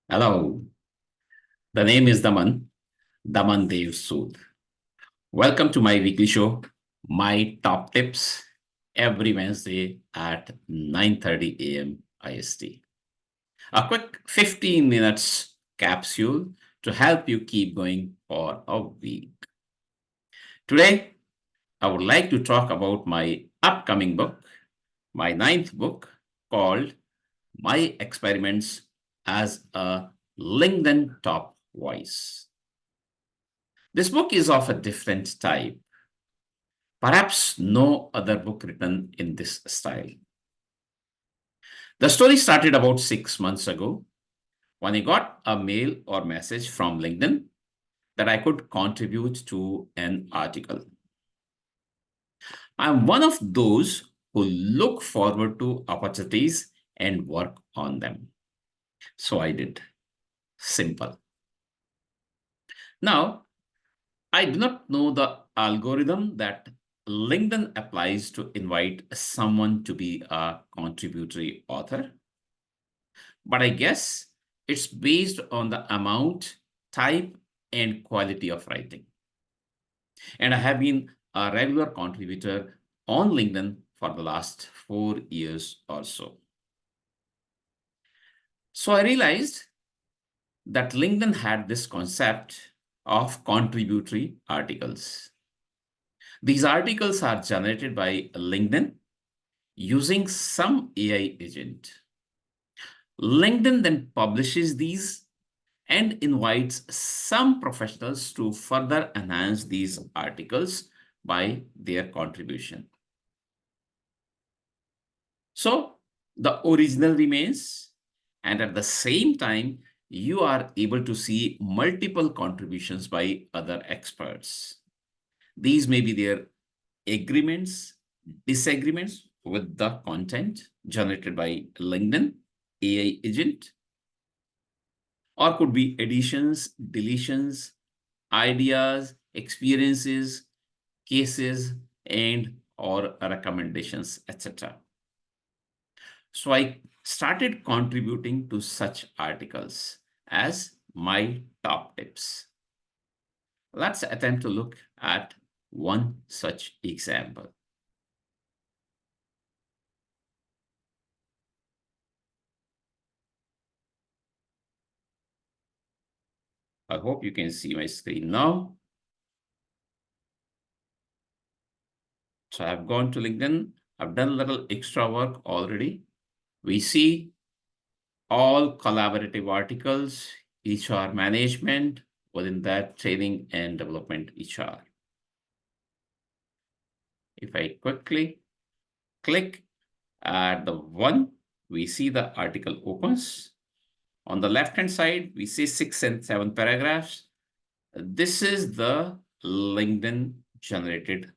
Hello, the name is Daman Dev Sood. Welcome to my weekly show, My Top Tips, every Wednesday at 9:30 a.m. IST. A quick 15 minutes capsule to help you keep going for a week. Today, I would like to talk about my upcoming book, my ninth book called My Experiments as a LinkedIn Top Voice. This book is of a different type, perhaps no other book written in this style. The story started about 6 months ago when I got a mail or message from LinkedIn that I could contribute to an article. I'm one of those who look forward to opportunities and work on them. So I did. Simple. Now, I do not know the algorithm that LinkedIn applies to invite someone to be a contributory author, but I guess it's based on the amount, type, and quality of writing. And I have been a regular contributor on LinkedIn for the last 4 years or so. So I realized that LinkedIn had this concept of contributory articles. These articles are generated by LinkedIn using some AI agent. LinkedIn then publishes these and invites some professionals to further enhance these articles by their contribution. So the original remains, and at the same time, you are able to see multiple contributions by other experts. These may be their agreements, disagreements with the content generated by LinkedIn AI agent, or could be additions, deletions, ideas, experiences, cases, and or recommendations, etc. So I started contributing to such articles as my top tips. Let's attempt to look at one such example. I hope you can see my screen now. So I've gone to LinkedIn. I've done a little extra work already. We see all collaborative articles, HR management, within that training and development HR. If I quickly click at the one, we see the article opens. On the left-hand side, we see 6 and 7 paragraphs. This is the LinkedIn generated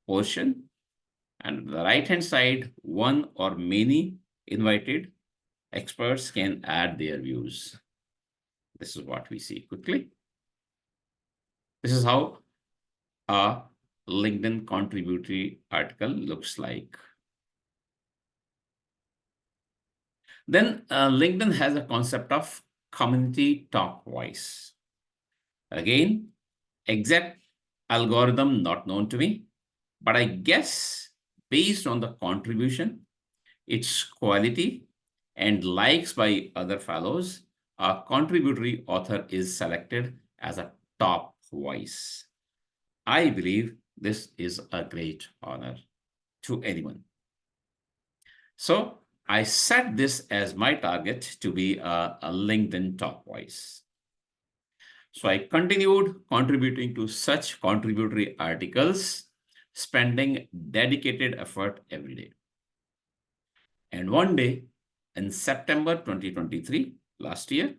portion. And the right-hand side, one or many invited experts can add their views. This is what we see quickly. This is how a LinkedIn contributory article looks like. Then LinkedIn has a concept of community top voice. Again, exact algorithm not known to me, but I guess based on the contribution, its quality, and likes by other fellows, a contributory author is selected as a top voice. I believe this is a great honor to anyone. So I set this as my target to be a LinkedIn top voice. So I continued contributing to such contributory articles, spending dedicated effort every day. And one day in September 2023, last year,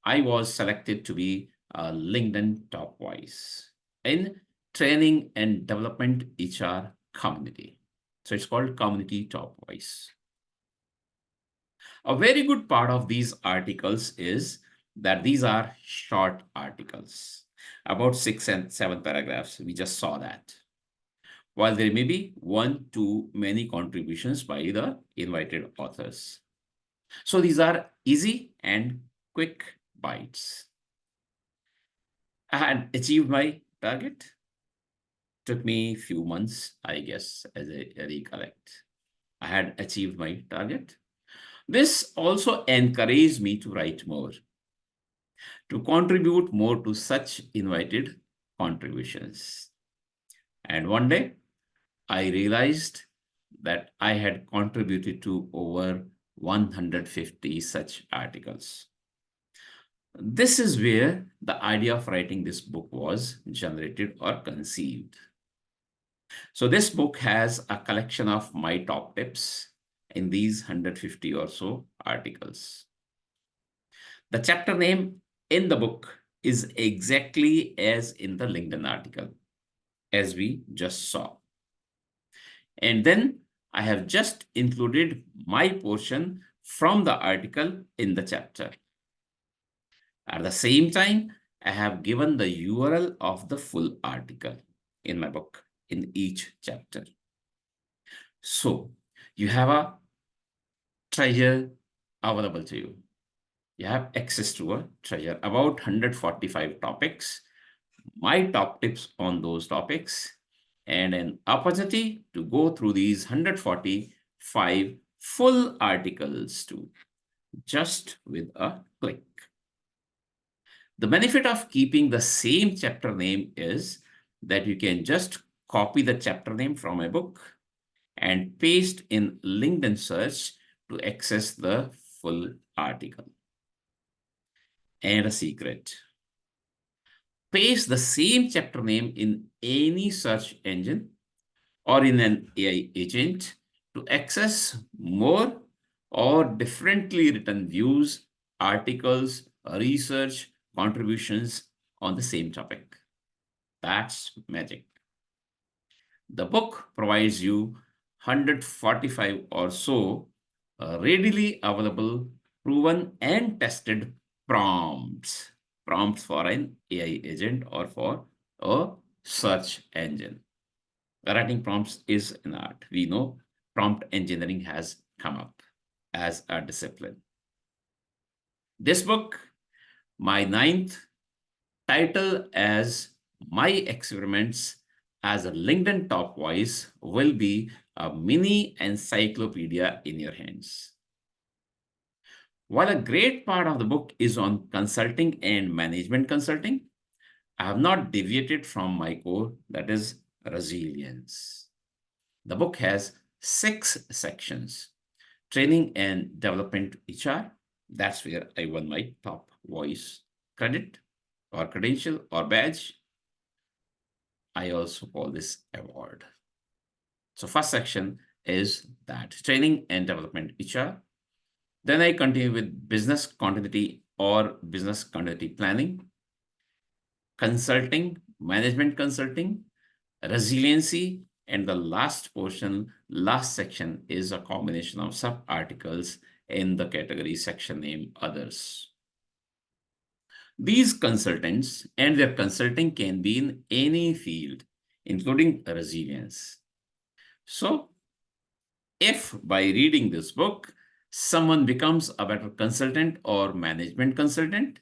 I was selected to be a LinkedIn top voice in training and development HR community. So it's called Community Top Voice. A very good part of these articles is that these are short articles, about 6 and 7 paragraphs. We just saw that. While there may be one to many contributions by the invited authors. So these are easy and quick bites. I had achieved my target. Took me few months, I guess, as I recollect. I had achieved my target. This also encouraged me to write more, to contribute more to such invited contributions. And one day, I realized that I had contributed to over 150 such articles. This is where the idea of writing this book was generated or conceived. So this book has a collection of my top tips in these 150 or so articles. The chapter name in the book is exactly as in the LinkedIn article, as we just saw. And then I have just included my portion from the article in the chapter. At the same time, I have given the URL of the full article in my book in each chapter. So you have a treasure available to you. You have access to a treasure, about 145 topics, my top tips on those topics, and an opportunity to go through these 145 full articles too, just with a click. The benefit of keeping the same chapter name is that you can just copy the chapter name from a book and paste in LinkedIn search to access the full article. And a secret: paste the same chapter name in any search engine or in an AI agent to access more or differently written views, articles, research, contributions on the same topic. That's magic. The book provides you 145 or so readily available, proven, and tested prompts. Prompts for an AI agent or for a search engine. Writing prompts is an art. We know prompt engineering has come up as a discipline. This book, my ninth, title as My Experiments as a LinkedIn Top Voice, will be a mini encyclopedia in your hands. While a great part of the book is on consulting and management consulting, I have not deviated from my core, that is resilience. The book has 6 sections: training and development HR. That's where I won my top voice credit or credential or badge. I also call this award. So first section is that training and development HR. Then I continue with business continuity or business continuity planning, consulting, management consulting, resiliency, and the last portion, last section is a combination of sub articles in the category section named others. These consultants and their consulting can be in any field, including resilience. So if by reading this book, someone becomes a better consultant or management consultant,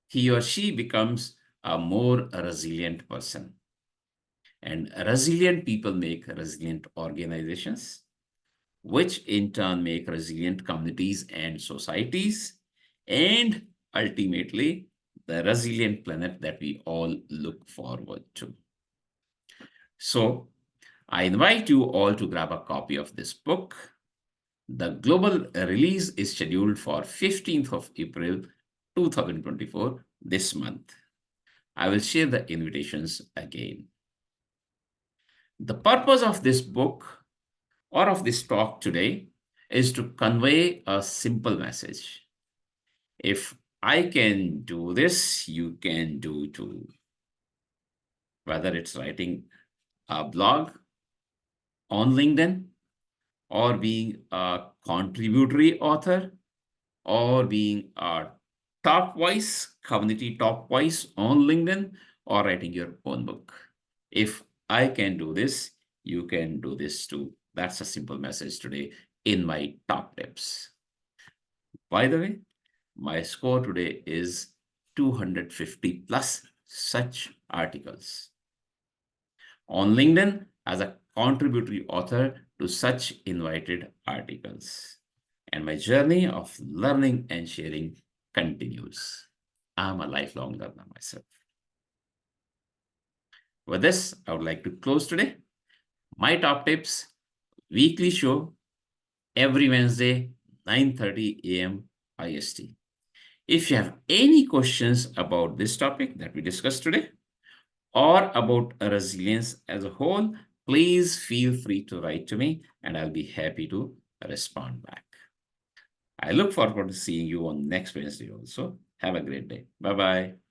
he or she becomes a more resilient person. And resilient people make resilient organizations, which in turn make resilient communities and societies, and ultimately the resilient planet that we all look forward to. So I invite you all to grab a copy of this book. The global release is scheduled for 15th of April 2024, this month. I will share the invitations again. The purpose of this book or of this talk today is to convey a simple message. If I can do this, you can do too. Whether it's writing a blog on LinkedIn, or being a contributory author, or being a top voice, community top voice on LinkedIn, or writing your own book. If I can do this, you can do this too. That's a simple message today in my top tips. By the way, My score today is 250 plus such articles. On LinkedIn as a contributory author to such invited articles. And my journey of learning and sharing continues. I'm a lifelong learner myself. With this, I would like to close today. My top tips weekly show every Wednesday, 9:30 a.m. IST. If you have any questions about this topic that we discussed today or about resilience as a whole, please feel free to write to me and I'll be happy to respond back. I look forward to seeing you on next Wednesday also. Have a great day. Bye bye.